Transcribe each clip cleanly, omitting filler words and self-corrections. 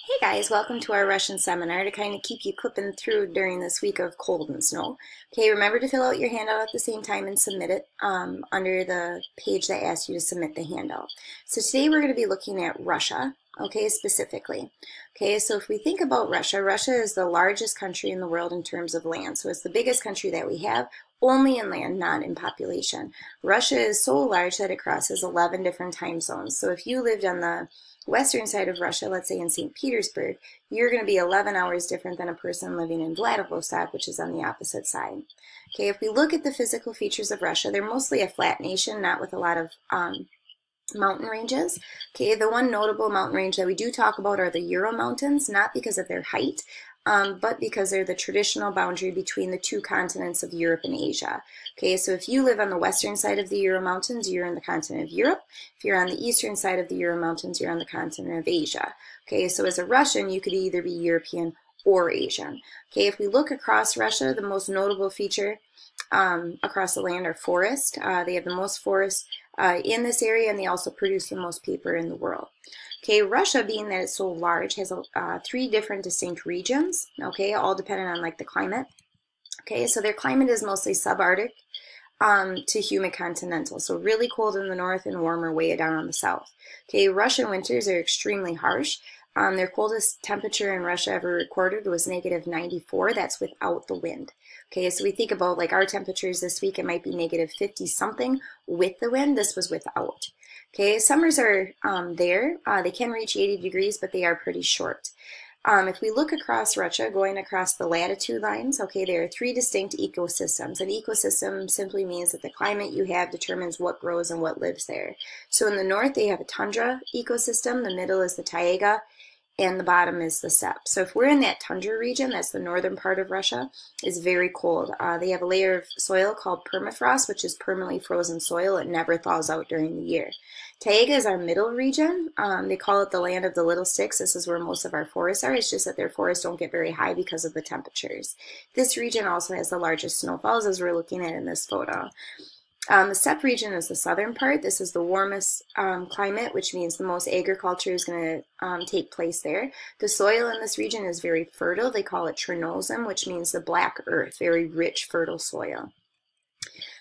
Hey guys, welcome to our Russian seminar to kind of keep you clipping through during this week of cold and snow. Okay, remember to fill out your handout at the same time and submit it under the page that asks you to submit the handout. So today we're going to be looking at Russia, okay, specifically. Okay, so if we think about Russia, Russia is the largest country in the world in terms of land. So it's the biggest country that we have, only in land, not in population. Russia is so large that it crosses 11 different time zones. So if you lived on the western side of Russia, let's say in St. Petersburg, you're going to be 11 hours different than a person living in Vladivostok, which is on the opposite side. Okay, if we look at the physical features of Russia, they're mostly a flat nation, not with a lot of mountain ranges. Okay, the one notable mountain range that we do talk about are the Ural Mountains, not because of their height, but because they're the traditional boundary between the two continents of Europe and Asia. Okay, so if you live on the western side of the Ural Mountains, you're in the continent of Europe. If you're on the eastern side of the Ural Mountains, you're on the continent of Asia. Okay, so as a Russian, you could either be European or Asian. Okay, if we look across Russia, the most notable feature across the land are forests. They have the most forests in this area, and they also produce the most paper in the world. Okay, Russia, being that it's so large, has 3 different distinct regions, okay, all dependent on like the climate. Okay, so their climate is mostly subarctic to humid continental, so really cold in the north and warmer way down on the south. Okay, Russian winters are extremely harsh. Their coldest temperature in Russia ever recorded was -94. That's without the wind. Okay, so we think about like our temperatures this week, it might be -50 something with the wind. This was without. Okay, summers are there. They can reach 80 degrees, but they are pretty short. If we look across Russia, going across the latitude lines, okay, there are 3 distinct ecosystems. An ecosystem simply means that the climate you have determines what grows and what lives there. So in the north, they have a tundra ecosystem, the middle is the taiga, and the bottom is the steppe. So if we're in that tundra region, that's the northern part of Russia, is very cold. They have a layer of soil called permafrost, which is permanently frozen soil. It never thaws out during the year. Taiga is our middle region. They call it the land of the little sticks. This is where most of our forests are. It's just that their forests don't get very high because of the temperatures. This region also has the largest snowfalls, as we're looking at in this photo. The steppe region is the southern part. This is the warmest climate, which means the most agriculture is going to take place there. The soil in this region is very fertile. They call it Chernozem, which means the black earth, very rich, fertile soil.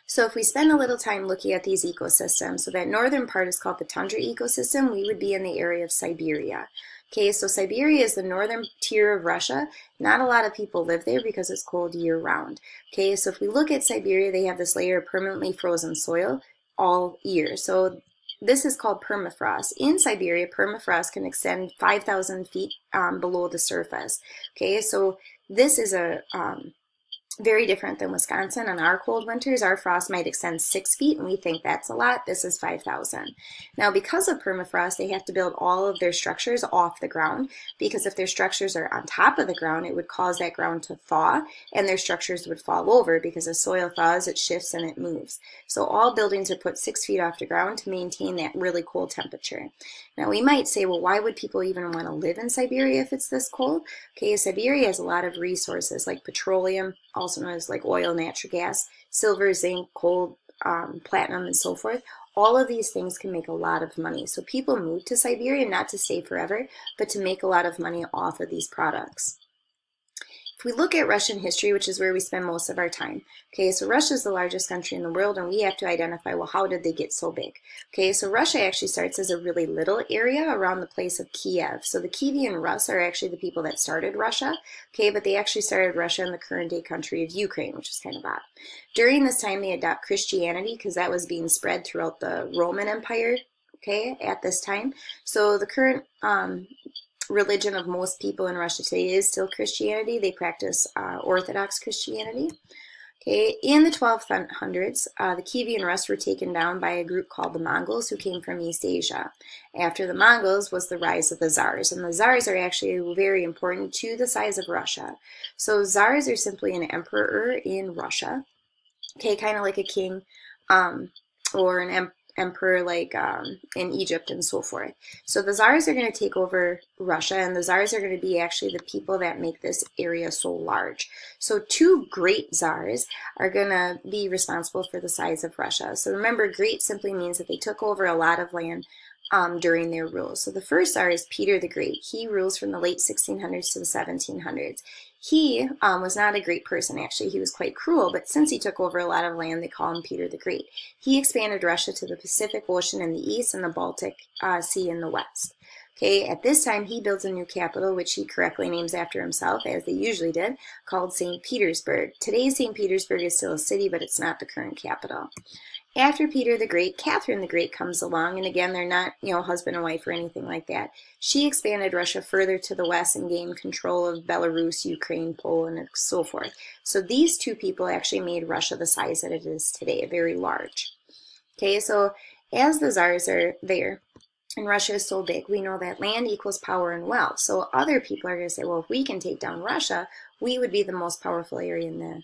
So if we spend a little time looking at these ecosystems, so that northern part is called the tundra ecosystem, we would be in the area of Siberia. Okay, so Siberia is the northern tier of Russia. Not a lot of people live there because it's cold year-round. Okay, so if we look at Siberia, they have this layer of permanently frozen soil all year. So this is called permafrost. In Siberia, permafrost can extend 5,000 feet below the surface. Okay, so this is a very different than Wisconsin. On our cold winters, our frost might extend 6 feet, and we think that's a lot. This is 5,000. Now, because of permafrost, they have to build all of their structures off the ground, because if their structures are on top of the ground, it would cause that ground to thaw, and their structures would fall over, because as soil thaws, it shifts and it moves. So all buildings are put 6 feet off the ground to maintain that really cold temperature. Now, we might say, well, why would people even want to live in Siberia if it's this cold? Okay, Siberia has a lot of resources like petroleum, also known as like oil, natural gas, silver, zinc, gold, platinum, and so forth. All of these things can make a lot of money. So people move to Siberia not to stay forever, but to make a lot of money off of these products. If we look at Russian history, which is where we spend most of our time, okay, so Russia is the largest country in the world, and we have to identify, well, how did they get so big? Okay, so Russia actually starts as a really little area around the place of Kiev. So the Kievan Rus are actually the people that started Russia, okay, but they actually started Russia in the current-day country of Ukraine, which is kind of odd. During this time, they adopt Christianity because that was being spread throughout the Roman Empire, okay, at this time. So the current religion of most people in Russia today is still Christianity. They practice Orthodox Christianity. Okay, in the 1200s, the Kievan Rus were taken down by a group called the Mongols who came from East Asia. After the Mongols was the rise of the Tsars, and the Tsars are actually very important to the size of Russia. So Tsars are simply an emperor in Russia, okay, kind of like a king or an emperor like in Egypt and so forth. So the Tsars are going to take over Russia, and the Tsars are going to be actually the people that make this area so large. So 2 great Tsars are going to be responsible for the size of Russia. So remember, great simply means that they took over a lot of land during their rule. So the first Tsar is Peter the Great. He rules from the late 1600s to the 1700s. He was not a great person, actually. He was quite cruel, but since he took over a lot of land, they call him Peter the Great. He expanded Russia to the Pacific Ocean in the east and the Baltic Sea in the west. Okay, at this time, he builds a new capital, which he correctly names after himself, as they usually did, called St. Petersburg. Today, St. Petersburg is still a city, but it's not the current capital. After Peter the Great, Catherine the Great comes along, and again, they're not, husband and wife or anything like that. She expanded Russia further to the west and gained control of Belarus, Ukraine, Poland, and so forth. So these two people actually made Russia the size that it is today, very large. Okay, so as the czars are there, and Russia is so big, we know that land equals power and wealth. So other people are going to say, well, if we can take down Russia, we would be the most powerful area in the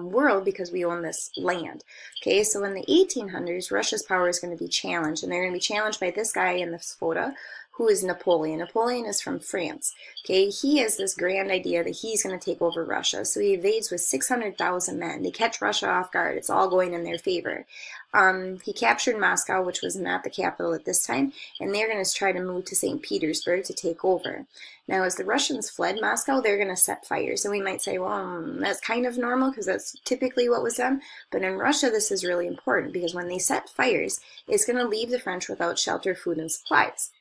world because we own this land. Okay, so in the 1800s, Russia's power is going to be challenged, and they're going to be challenged by this guy in this photo, who is Napoleon. Napoleon is from France. Okay, he has this grand idea that he's going to take over Russia. So he invades with 600,000 men. They catch Russia off guard. It's all going in their favor. He captured Moscow, which was not the capital at this time, and they're going to try to move to St. Petersburg to take over. Now, as the Russians fled Moscow, they're going to set fires. And we might say, well, that's kind of normal because that's typically what was done. But in Russia, this is really important because when they set fires, it's going to leave the French without shelter, food, and supplies.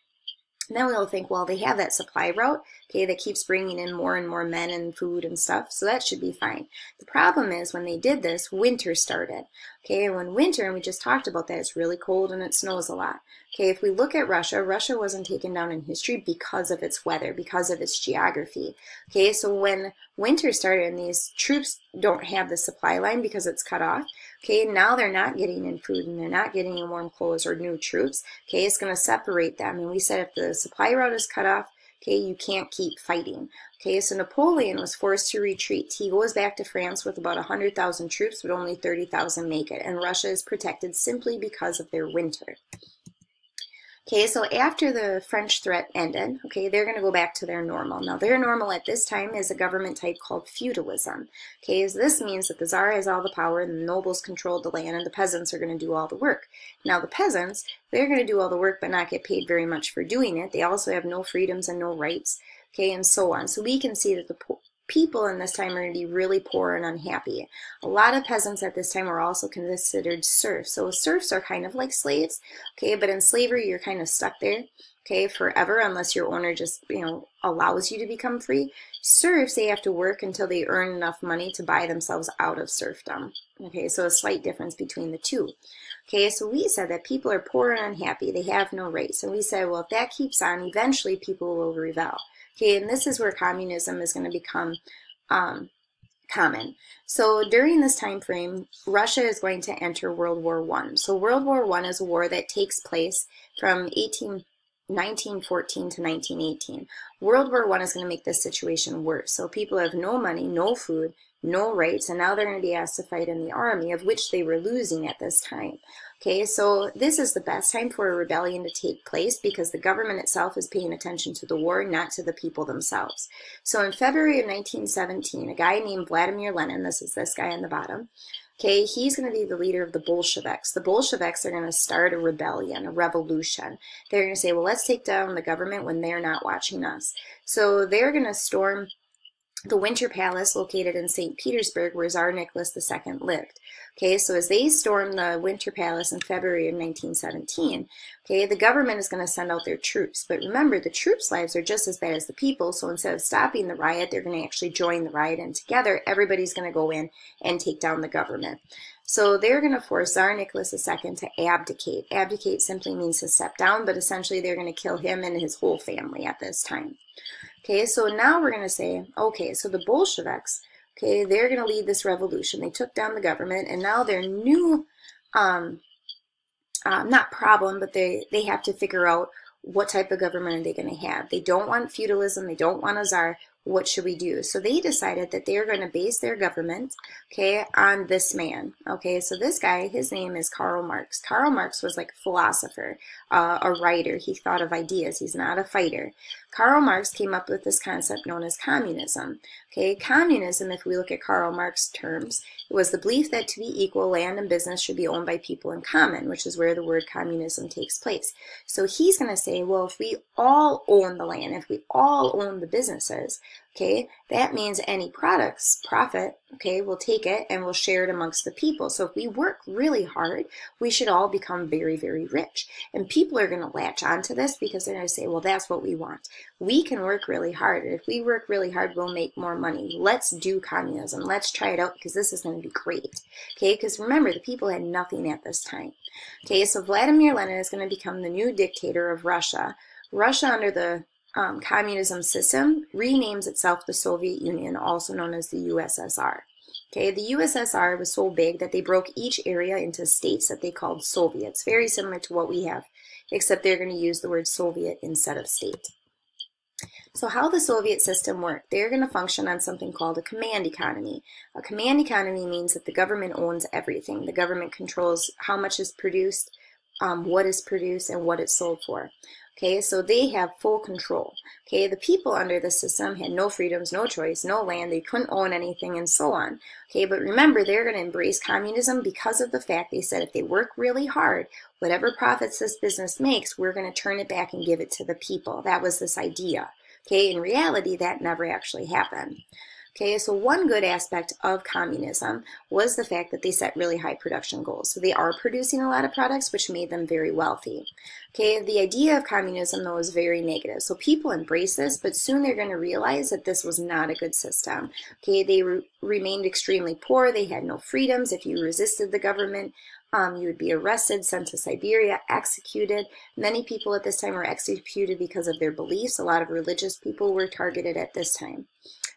And then we'll think, well, they have that supply route, okay, that keeps bringing in more and more men and food and stuff, so that should be fine. The problem is when they did this, winter started. Okay, and when winter, and we just talked about that, it's really cold and it snows a lot. Okay, if we look at Russia, Russia wasn't taken down in history because of its weather, because of its geography. Okay, so when winter started and these troops don't have the supply line because it's cut off, okay, now they're not getting in food and they're not getting in warm clothes or new troops. Okay, it's going to separate them. And we said if the supply route is cut off, okay, you can't keep fighting. Okay, so Napoleon was forced to retreat. He goes back to France with about 100,000 troops, but only 30,000 make it. And Russia is protected simply because of their winter. Okay, so after the French threat ended, okay, they're going to go back to their normal. Now, their normal at this time is a government type called feudalism. Okay, so this means that the Tsar has all the power and the nobles control the land and the peasants are going to do all the work. Now, the peasants, they're going to do all the work but not get paid very much for doing it. They also have no freedoms and no rights, okay, and so on. So we can see that the people in this time are going to be really poor and unhappy. A lot of peasants at this time were also considered serfs. So serfs are kind of like slaves, okay, but in slavery you're kind of stuck there, okay, forever unless your owner just, allows you to become free. Serfs, they have to work until they earn enough money to buy themselves out of serfdom. Okay, so a slight difference between the two. Okay, so we said that people are poor and unhappy. They have no rights. And we said, well, if that keeps on, eventually people will rebel. Okay, and this is where communism is going to become common. So during this time frame, Russia is going to enter World War I. So World War I is a war that takes place from 1914 to 1918. World War I is going to make this situation worse. So people have no money, no food, no rights, and now they're going to be asked to fight in the army, of which they were losing at this time. Okay, so this is the best time for a rebellion to take place because the government itself is paying attention to the war, not to the people themselves. So in February of 1917, a guy named Vladimir Lenin, this is this guy on the bottom, okay, he's going to be the leader of the Bolsheviks. The Bolsheviks are going to start a rebellion, a revolution. They're going to say, well, let's take down the government when they're not watching us. So they're going to storm the Winter Palace located in St. Petersburg where Tsar Nicholas II lived. Okay, so as they storm the Winter Palace in February of 1917, okay, the government is going to send out their troops. But remember, the troops' lives are just as bad as the people, so instead of stopping the riot, they're going to actually join the riot, and together everybody's going to go in and take down the government. So they're going to force Tsar Nicholas II to abdicate. Abdicate simply means to step down, but essentially they're going to kill him and his whole family at this time. Okay, so now we're going to say, okay, so the Bolsheviks, okay, they're going to lead this revolution. They took down the government, and now their new, not problem, but they have to figure out what type of government are they going to have. They don't want feudalism. They don't want a czar. What should we do? So they decided that they are going to base their government, okay, on this man. Okay, so this guy, his name is Karl Marx. Karl Marx was like a philosopher, a writer. He thought of ideas. He's not a fighter. Karl Marx came up with this concept known as communism. Okay, communism, if we look at Karl Marx terms, it was the belief that to be equal, land and business should be owned by people in common, which is where the word communism takes place. So he's going to say, well, if we all own the land, if we all own the businesses, okay, that means any profit, okay, we'll take it and we'll share it amongst the people. So if we work really hard, we should all become very, very rich. And people are going to latch onto this because they're going to say, well, that's what we want. We can work really hard. And if we work really hard, we'll make more money. Let's do communism. Let's try it out because this is going to be great. Okay, because remember, the people had nothing at this time. Okay, so Vladimir Lenin is going to become the new dictator of Russia. Russia, under the communism system, renames itself the Soviet Union, also known as the USSR. Okay, the USSR was so big that they broke each area into states that they called Soviets, very similar to what we have, except they're going to use the word Soviet instead of state. So how the Soviet system worked, they're going to function on something called a command economy. A command economy means that the government owns everything. The government controls how much is produced, what is produced, and what it's sold for. Okay, so they have full control. Okay, the people under the system had no freedoms, no choice, no land, they couldn't own anything, and so on. Okay, but remember, they're going to embrace communism because of the fact they said if they work really hard, whatever profits this business makes, we're going to turn it back and give it to the people. That was this idea. Okay, in reality, that never actually happened. Okay, so one good aspect of communism was the fact that they set really high production goals. So they are producing a lot of products, which made them very wealthy. Okay, the idea of communism, though, is very negative. So people embrace this, but soon they're going to realize that this was not a good system. Okay, they remained extremely poor. They had no freedoms. If you resisted the government, you would be arrested, sent to Siberia, executed. Many people at this time were executed because of their beliefs. A lot of religious people were targeted at this time.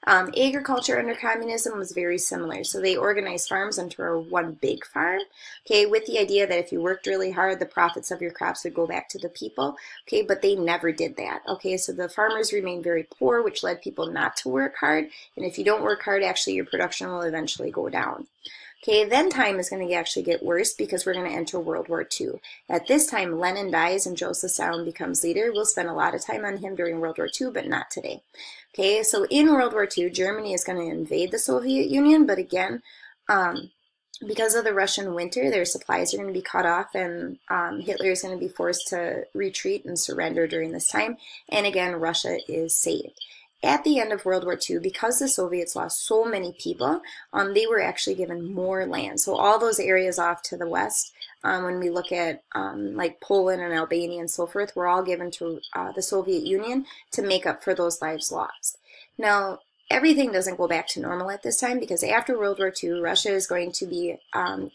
Agriculture under communism was very similar. So they organized farms into one big farm, okay, with the idea that if you worked really hard, the profits of your crops would go back to the people, okay, but they never did that, okay, so the farmers remained very poor, which led people not to work hard, and if you don't work hard, actually your production will eventually go down. Okay, then time is going to actually get worse because we're going to enter World War II. At this time, Lenin dies and Joseph Stalin becomes leader. We'll spend a lot of time on him during World War II, but not today. Okay, so in World War II, Germany is going to invade the Soviet Union, but again, because of the Russian winter, their supplies are going to be cut off, and Hitler is going to be forced to retreat and surrender during this time. And again, Russia is saved. At the end of World War II, because the Soviets lost so many people, they were actually given more land. So all those areas off to the west, when we look at like Poland and Albania and so forth, were all given to the Soviet Union to make up for those lives lost. Now, everything doesn't go back to normal at this time because after World War II, Russia is going to be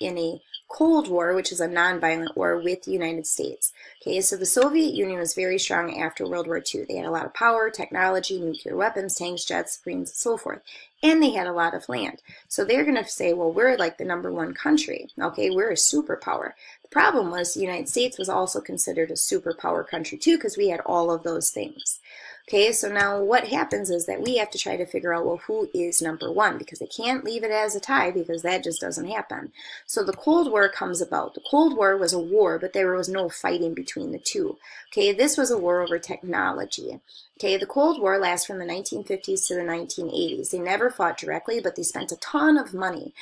in a Cold War, which is a non-violent war with the United States. Okay, so the Soviet Union was very strong after World War II. They had a lot of power, technology, nuclear weapons, tanks, jets, submarines, and so forth. And they had a lot of land. So they're going to say, well, we're like the #1 country. Okay, we're a superpower. The problem was the United States was also considered a superpower country too because we had all of those things. Okay, so now what happens is that we have to try to figure out, well, who is #1? Because they can't leave it as a tie because that just doesn't happen. So the Cold War comes about. The Cold War was a war, but there was no fighting between the two. Okay, this was a war over technology. Okay, the Cold War lasts from the 1950s to the 1980s. They never fought directly, but they spent a ton of money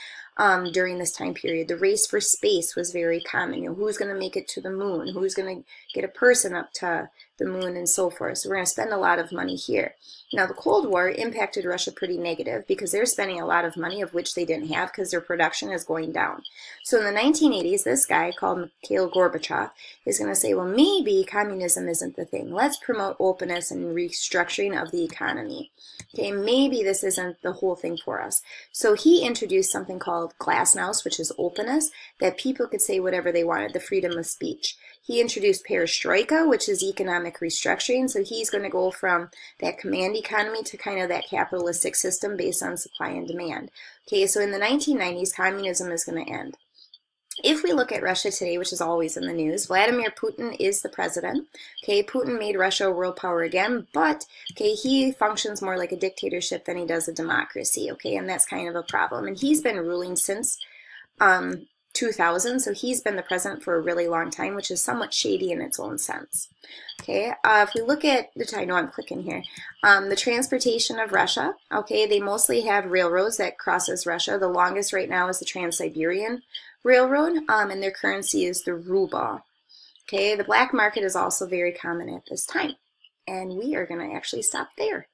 during this time period. The race for space was very common. You know, who's going to make it to the moon? Who's going to get a person up to the moon and so forth. So we're going to spend a lot of money here. Now, the Cold War impacted Russia pretty negative because they're spending a lot of money of which they didn't have because their production is going down. So in the 1980s, this guy called Mikhail Gorbachev is going to say, well, maybe communism isn't the thing. Let's promote openness and restructuring of the economy. Okay, maybe this isn't the whole thing for us. So he introduced something called glasnost, which is openness, that people could say whatever they wanted, the freedom of speech. He introduced perestroika, which is economic restructuring. So he's going to go from that command economy to kind of that capitalistic system based on supply and demand. Okay, so in the 1990s, communism is going to end. If we look at Russia today, which is always in the news, Vladimir Putin is the president. Okay, Putin made Russia a world power again, but okay, he functions more like a dictatorship than he does a democracy. Okay, and that's kind of a problem. And he's been ruling since 2000, so he's been the president for a really long time, which is somewhat shady in its own sense. Okay, if we look at I know I'm clicking here, the transportation of Russia. Okay, they mostly have railroads that crosses Russia. The longest right now is the Trans-Siberian Railroad, and their currency is the ruble. Okay, the black market is also very common at this time, and we are going to actually stop there.